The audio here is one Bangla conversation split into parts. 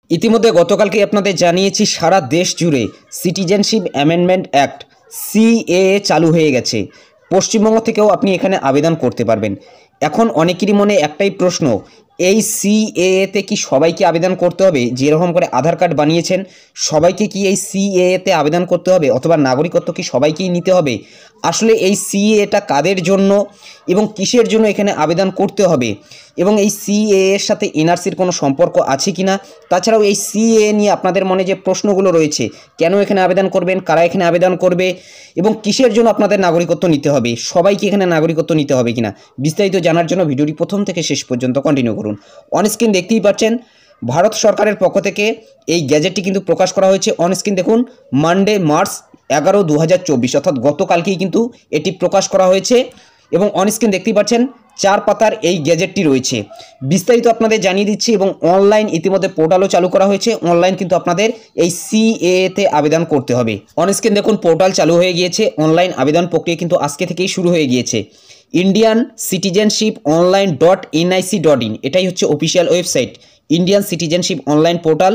ইতিমধ্যে গতকালকে আপনাদের জানিয়েছি সারা দেশ জুড়ে সিটিজেনশিপ অ্যামেন্ডমেন্ট অ্যাক্ট সিএএ চালু হয়ে গেছে। পশ্চিমবঙ্গ থেকেও আপনি এখানে আবেদন করতে পারবেন। এখন অনেকেরই মনে একটাই প্রশ্ন, এই সিএএতে কি সবাইকে আবেদন করতে হবে? যেরকম করে আধার কার্ড বানিয়েছেন সবাইকে কি এই সিএএতে আবেদন করতে হবে, অথবা নাগরিকত্ব কি সবাইকেই নিতে হবে? আসলে এই সিএএটা কাদের জন্য এবং কিসের জন্য এখানে আবেদন করতে হবে, এবং এই সিএএ এর সাথে এনআরসির কোনো সম্পর্ক আছে কি না? তাছাড়াও এই সিএএ নিয়ে আপনাদের মনে যে প্রশ্নগুলো রয়েছে, কেন এখানে আবেদন করবেন, কারা এখানে আবেদন করবে এবং কিসের জন্য আপনাদের নাগরিকত্ব নিতে হবে, সবাইকে এখানে নাগরিকত্ব নিতে হবে কিনা, বিস্তারিত জানার জন্য ভিডিওটি প্রথম থেকে শেষ পর্যন্ত কন্টিনিউ করুন। অনস্ক্রিন দেখতেই পাচ্ছেন ভারত সরকারের পক্ষ থেকে এই গ্যাজেটটি কিন্তু প্রকাশ করা হয়েছে। অনস্ক্রিন দেখুন, মানডে মার্চ 11, 2024 অর্থাৎ গতকালকেই কিন্তু এটি প্রকাশ করা হয়েছে এবং অনস্ক্রিন দেখতেই পাচ্ছেন 4 পাতার এই গ্যাজেটটি রয়েছে। বিস্তারিত আপনাদের জানিয়ে দিচ্ছি এবং অনলাইন ইতিমধ্যে পোর্টালও চালু করা হয়েছে। অনলাইন কিন্তু আপনাদের এই সিএএতে আবেদন করতে হবে। অনস্ক্রিন দেখুন পোর্টাল চালু হয়ে গিয়েছে, অনলাইন আবেদন প্রক্রিয়া কিন্তু আজকে থেকেই শুরু হয়ে গিয়েছে। ইন্ডিয়ান সিটিজেনশিপ অনলাইন .nic.in এটাই হচ্ছে official website, Indian citizenship online portal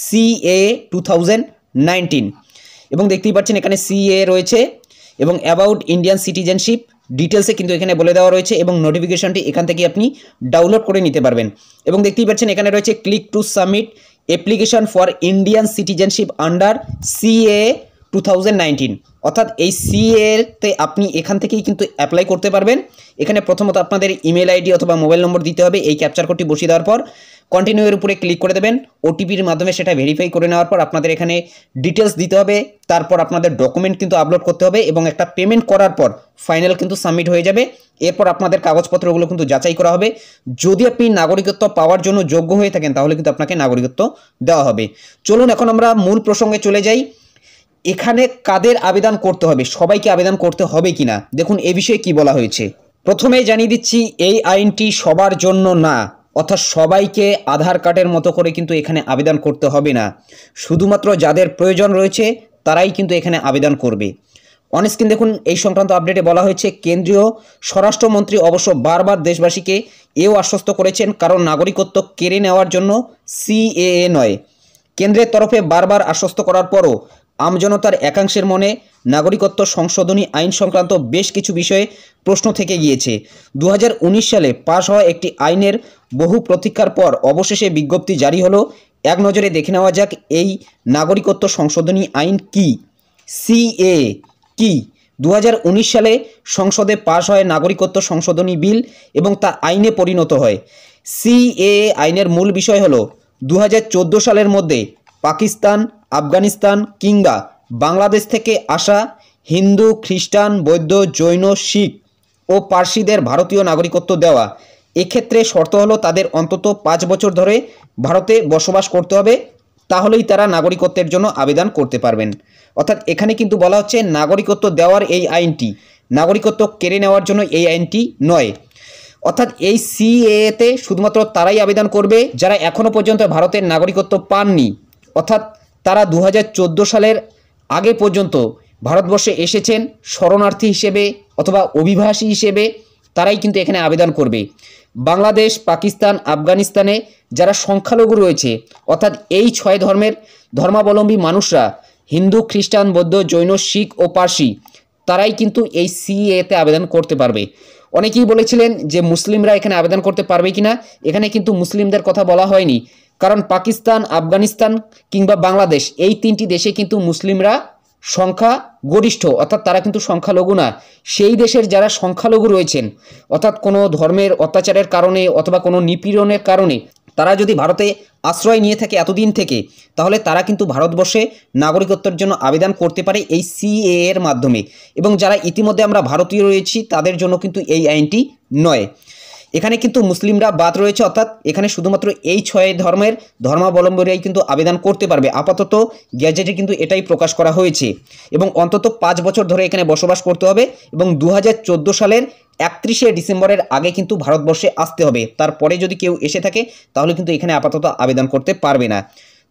CAA 2019। এবং দেখতেই পাচ্ছেন এখানে সিএএ রয়েছে এবং অ্যাবাউট ইন্ডিয়ান সিটিজেনশিপ ডিটেলসে কিন্তু এখানে বলে দেওয়া রয়েছে এবং নোটিফিকেশনটি এখান থেকে আপনি ডাউনলোড করে নিতে পারবেন। এবং দেখতেই পাচ্ছেন এখানে রয়েছে click to submit application for Indian citizenship under CAA 2019, অর্থাৎ এই সিএতে আপনি এখান থেকেই কিন্তু অ্যাপ্লাই করতে পারবেন। এখানে প্রথমত আপনাদের ইমেল আইডি অথবা মোবাইল নম্বর দিতে হবে। এই ক্যাপচার কোডটি বসিয়ে দেওয়ার পর কন্টিনিউ এর উপরে ক্লিক করে দেবেন। ওটিপির মাধ্যমে সেটা ভেরিফাই করে নেওয়ার পর আপনাদের এখানে ডিটেলস দিতে হবে, তারপর আপনাদের ডকুমেন্ট কিন্তু আপলোড করতে হবে এবং একটা পেমেন্ট করার পর ফাইনাল কিন্তু সাবমিট হয়ে যাবে। এরপর আপনাদের কাগজপত্রগুলো কিন্তু যাচাই করা হবে। যদি আপনি নাগরিকত্ব পাওয়ার জন্য যোগ্য হয়ে থাকেন তাহলে কিন্তু আপনাকে নাগরিকত্ব দেওয়া হবে। চলুন এখন আমরা মূল প্রসঙ্গে চলে যাই। এখানে কাদের আবেদন করতে হবে, সবাইকে আবেদন করতে হবে কিনা, দেখুন এ বিষয়ে কি বলা হয়েছে। প্রথমেই জানিয়ে দিচ্ছি এই আইনটি সবার জন্য না, অর্থাৎ সবাইকে আধার কার্ডের মতো করে কিন্তু এখানে আবেদন করতে হবে না। শুধুমাত্র যাদের প্রয়োজন রয়েছে তারাই কিন্তু এখানে আবেদন করবে। অনস্ক্রিন দেখুন এই সংক্রান্ত আপডেটে বলা হয়েছে, কেন্দ্রীয় স্বরাষ্ট্রমন্ত্রী অবশ্য বারবার দেশবাসীকে এও আশ্বস্ত করেছেন, কারণ নাগরিকত্ব কেড়ে নেওয়ার জন্য সিএএ নয়। কেন্দ্রের তরফে বারবার আশ্বস্ত করার পরও আমজনতার একাংশের মনে নাগরিকত্ব সংশোধনী আইন সংক্রান্ত বেশ কিছু বিষয়ে প্রশ্ন থেকে গিয়েছে। 2019 সালে পাশ হওয়া একটি আইনের বহু প্রতীক্ষার পর অবশেষে বিজ্ঞপ্তি জারি হলো। এক নজরে দেখে নেওয়া যাক এই নাগরিকত্ব সংশোধনী আইন কি, সিএএ কি। 2019 সালে সংসদে পাশ হয় নাগরিকত্ব সংশোধনী বিল এবং তা আইনে পরিণত হয়। সিএএ আইনের মূল বিষয় হলো 2014 সালের মধ্যে পাকিস্তান, আফগানিস্তান কিংবা বাংলাদেশ থেকে আসা হিন্দু, খ্রিস্টান, বৌদ্ধ, জৈন, শিখ ও পার্সিদের ভারতীয় নাগরিকত্ব দেওয়া। এক্ষেত্রে শর্ত হলো তাদের অন্তত 5 বছর ধরে ভারতে বসবাস করতে হবে, তাহলেই তারা নাগরিকত্বের জন্য আবেদন করতে পারবেন। অর্থাৎ এখানে কিন্তু বলা হচ্ছে নাগরিকত্ব দেওয়ার এই আইনটি, নাগরিকত্ব কেড়ে নেওয়ার জন্য এই আইনটি নয়। অর্থাৎ এই সিএএতে শুধুমাত্র তারাই আবেদন করবে যারা এখনও পর্যন্ত ভারতের নাগরিকত্ব পাননি, অর্থাৎ তারা 2014 সালের আগে পর্যন্ত ভারতবর্ষে এসেছেন শরণার্থী হিসেবে অথবা অভিবাসী হিসেবে, তারাই কিন্তু এখানে আবেদন করবে। বাংলাদেশ, পাকিস্তান, আফগানিস্তানে যারা সংখ্যালঘু রয়েছে, অর্থাৎ এই 6 ধর্মের ধর্মাবলম্বী মানুষরা হিন্দু, খ্রিস্টান, বৌদ্ধ, জৈন, শিখ ও পার্সি, তারাই কিন্তু এই সিএএতে আবেদন করতে পারবে। অনেকেই বলেছিলেন যে মুসলিমরা এখানে আবেদন করতে পারবে কিনা, এখানে কিন্তু মুসলিমদের কথা বলা হয়নি, কারণ পাকিস্তান, আফগানিস্তান কিংবা বাংলাদেশ এই 3টি দেশে কিন্তু মুসলিমরা সংখ্যা গরিষ্ঠ, অর্থাৎ তারা কিন্তু সংখ্যালঘু না। সেই দেশের যারা সংখ্যালঘু রয়েছেন, অর্থাৎ কোনো ধর্মের অত্যাচারের কারণে অথবা কোনো নিপীড়নের কারণে তারা যদি ভারতে আশ্রয় নিয়ে থাকে এতদিন থেকে, তাহলে তারা কিন্তু ভারতবর্ষে নাগরিকত্বের জন্য আবেদন করতে পারে এই সিএএ এর মাধ্যমে। এবং যারা ইতিমধ্যে আমরা ভারতীয় রয়েছি তাদের জন্য কিন্তু এই আইনটি নয়। এখানে কিন্তু মুসলিমরা বাদ রয়েছে, অর্থাৎ এখানে শুধুমাত্র এই 6 ধর্মের ধর্মাবলম্বীরাই কিন্তু আবেদন করতে পারবে। আপাতত গ্যাজেটে কিন্তু এটাই প্রকাশ করা হয়েছে এবং অন্তত 5 বছর ধরে এখানে বসবাস করতে হবে এবং 2014 সালের 31শে ডিসেম্বরের আগে কিন্তু ভারতবর্ষে আসতে হবে। তারপরে যদি কেউ এসে থাকে তাহলে কিন্তু এখানে আপাতত আবেদন করতে পারবে না।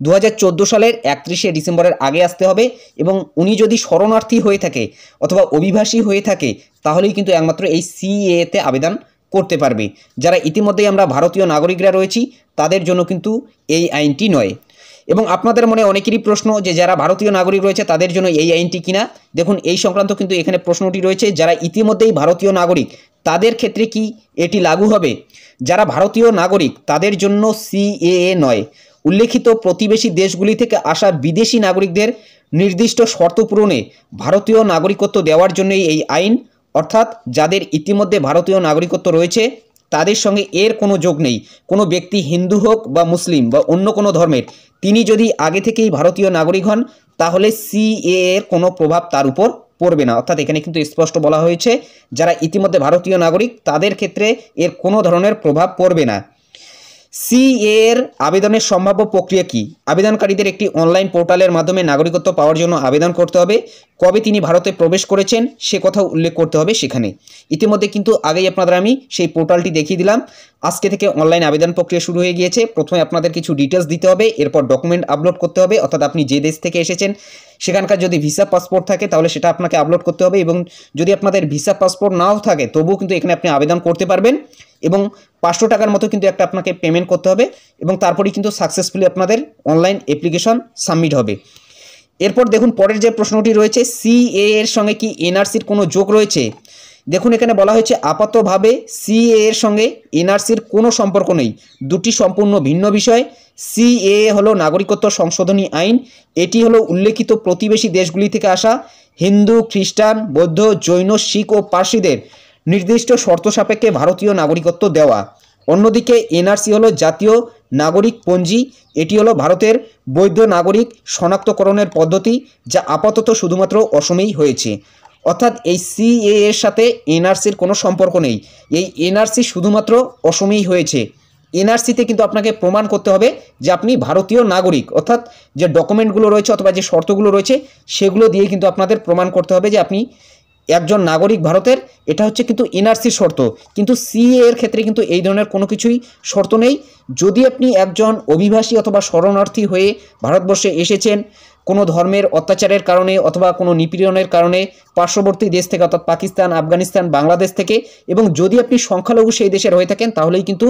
2014 সালের 31শে ডিসেম্বরের আগে আসতে হবে এবং উনি যদি শরণার্থী হয়ে থাকে অথবা অভিবাসী হয়ে থাকে তাহলেই কিন্তু একমাত্র এই সিএএতে আবেদন করতে পারবে। যারা ইতিমধ্যেই আমরা ভারতীয় নাগরিকরা রয়েছি তাদের জন্য কিন্তু এই আইনটি নয়। এবং আপনাদের মনে অনেকেরই প্রশ্ন যে যারা ভারতীয় নাগরিক রয়েছে তাদের জন্য এই আইনটি কিনা। দেখুন এই সংক্রান্ত কিন্তু এখানে প্রশ্নটি রয়েছে, যারা ইতিমধ্যেই ভারতীয় নাগরিক তাদের ক্ষেত্রে কি এটি লাগু হবে। যারা ভারতীয় নাগরিক তাদের জন্য সিএএ নয়, উল্লেখিত প্রতিবেশী দেশগুলি থেকে আসা বিদেশি নাগরিকদের নির্দিষ্ট শর্ত পূরণে ভারতীয় নাগরিকত্ব দেওয়ার জন্যই এই আইন। অর্থাৎ যাদের ইতিমধ্যে ভারতীয় নাগরিকত্ব রয়েছে তাদের সঙ্গে এর কোনো যোগ নেই। কোনো ব্যক্তি হিন্দু হোক বা মুসলিম বা অন্য কোনো ধর্মের, তিনি যদি আগে থেকেই ভারতীয় নাগরিক হন তাহলে সিএএ এর কোনো প্রভাব তার উপর পড়বে না। অর্থাৎ এখানে কিন্তু স্পষ্ট বলা হয়েছে যারা ইতিমধ্যে ভারতীয় নাগরিক তাদের ক্ষেত্রে এর কোনো ধরনের প্রভাব পড়বে না। সিএএ এর আবেদনের সম্ভাব্য প্রক্রিয়া কি? আবেদনকারীদের একটি অনলাইন পোর্টালের মাধ্যমে নাগরিকত্ব পাওয়ার জন্য আবেদন করতে হবে। কবে তিনি ভারতে প্রবেশ করেছেন সে কথা উল্লেখ করতে হবে সেখানে। ইতিমধ্যে কিন্তু আগেই আপনাদের আমি সেই পোর্টালটি দেখিয়ে দিলাম। আজকে থেকে অনলাইন আবেদন প্রক্রিয়া শুরু হয়ে গিয়েছে। প্রথমে আপনাদের কিছু ডিটেলস দিতে হবে, এরপর ডকুমেন্ট আপলোড করতে হবে। অর্থাৎ আপনি যে দেশ থেকে এসেছেন সেখানকার যদি ভিসা পাসপোর্ট থাকে তাহলে সেটা আপনাকে আপলোড করতে হবে, এবং যদি আপনাদের ভিসা পাসপোর্ট নাও থাকে তবুও কিন্তু এখানে আপনি আবেদন করতে পারবেন। এবং 500 টাকার মতো কিন্তু একটা আপনাকে পেমেন্ট করতে হবে, এবং তারপরেই কিন্তু সাকসেসফুলি আপনাদের অনলাইন অ্যাপ্লিকেশন সাবমিট হবে। এরপর দেখুন পরের যে প্রশ্নটি রয়েছে, সিএএ এর সঙ্গে কি এনআরসির কোনো যোগ রয়েছে? দেখুন এখানে বলা হয়েছে আপাতভাবে সিএএ এর সঙ্গে এনআরসির কোনো সম্পর্ক নেই, দুটি সম্পূর্ণ ভিন্ন বিষয়। সিএএ হলো নাগরিকত্ব সংশোধনী আইন। এটি হলো উল্লেখিত প্রতিবেশী দেশগুলি থেকে আসা হিন্দু, খ্রিস্টান, বৌদ্ধ, জৈন, শিখ ও পার্সিদের নির্দিষ্ট শর্ত সাপেক্ষে ভারতীয় নাগরিকত্ব দেওয়া। অন্যদিকে এনআরসি হলো জাতীয় নাগরিক পঞ্জি। এটি হলো ভারতের বৈধ নাগরিক শনাক্তকরণের পদ্ধতি, যা আপাতত শুধুমাত্র অসমেই হয়েছে। অর্থাৎ এই সিএএ এর সাথে এনআরসির কোনো সম্পর্ক নেই, এই এনআরসি শুধুমাত্র অসমেই হয়েছে। এনআরসিতে কিন্তু আপনাকে প্রমাণ করতে হবে যে আপনি ভারতীয় নাগরিক, অর্থাৎ যে ডকুমেন্টগুলো রয়েছে অথবা যে শর্তগুলো রয়েছে সেগুলো দিয়ে কিন্তু আপনাদের প্রমাণ করতে হবে যে আপনি একজন নাগরিক ভারতের। এটা হচ্ছে কিন্তু এনআরসির শর্ত, কিন্তু সিএএ এর ক্ষেত্রে কিন্তু এই ধরনের কোনো কিছুই শর্ত নেই। যদি আপনি একজন অভিবাসী অথবা শরণার্থী হয়ে ভারতবর্ষে এসেছেন কোনো ধর্মের অত্যাচারের কারণে অথবা কোনো নিপীড়নের কারণে পার্শ্ববর্তী দেশ থেকে, অর্থাৎ পাকিস্তান, আফগানিস্তান, বাংলাদেশ থেকে, এবং যদি আপনি সংখ্যালঘু সেই দেশের হয়ে থাকেন তাহলেই কিন্তু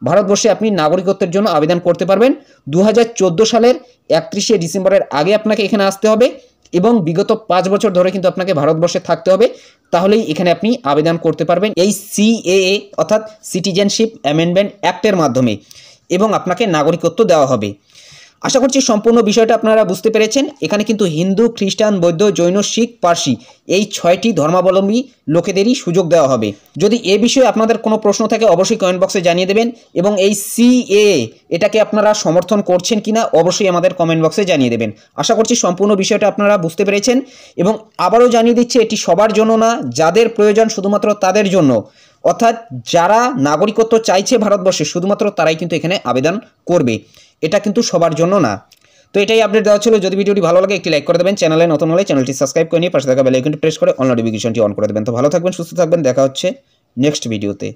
ভারতবর্ষে আপনি নাগরিকত্বের জন্য আবেদন করতে পারবেন। 2014 সালের 31শে ডিসেম্বরের আগে আপনাকে এখানে আসতে হবে এবং বিগত 5 বছর ধরে কিন্তু আপনাকে ভারতবর্ষে থাকতে হবে, তাহলেই এখানে আপনি আবেদন করতে পারবেন এই সিএএ অর্থাৎ সিটিজেনশিপ অ্যামেন্ডমেন্ট অ্যাক্টের মাধ্যমে, এবং আপনাকে নাগরিকত্ব দেওয়া হবে। আশা করছি সম্পূর্ণ বিষয়টা আপনারা বুঝতে পেরেছেন। এখানে কিন্তু হিন্দু, খ্রিস্টান, বৌদ্ধ, জৈন, শিখ, পার্সি এই 6টি ধর্মাবলম্বী লোকেদেরই সুযোগ দেওয়া হবে। যদি এ বিষয়ে আপনাদের কোনো প্রশ্ন থাকে অবশ্যই কমেন্ট বক্সে জানিয়ে দেবেন, এবং এই সিএএ এটাকে আপনারা সমর্থন করছেন কিনা অবশ্যই আমাদের কমেন্ট বক্সে জানিয়ে দেবেন। আশা করছি সম্পূর্ণ বিষয়টা আপনারা বুঝতে পেরেছেন, এবং আবারও জানিয়ে দিচ্ছি এটি সবার জন্য না, যাদের প্রয়োজন শুধুমাত্র তাদের জন্য। অর্থাৎ যারা নাগরিকত্ব চাইছে ভারতবর্ষে শুধুমাত্র তারাই কিন্তু এখানে আবেদন করবে, এটা কিন্তু সবার জন্য না। তো এটাই আপডেট দেওয়া ছিল। যদি ভিডিওটি ভালো লাগে একটি লাইক করে দেবেন, চ্যানেলে নতুন হলে চ্যানেলটি সাবস্ক্রাইব করে নিয়ে পাশে থাকা বেল আইকনটি প্রেস করে অল নোটিফিকেশনটি অন করে দেবেন। তো ভালো থাকবেন, সুস্থ থাকবেন, দেখা হচ্ছে নেক্সট ভিডিওতে।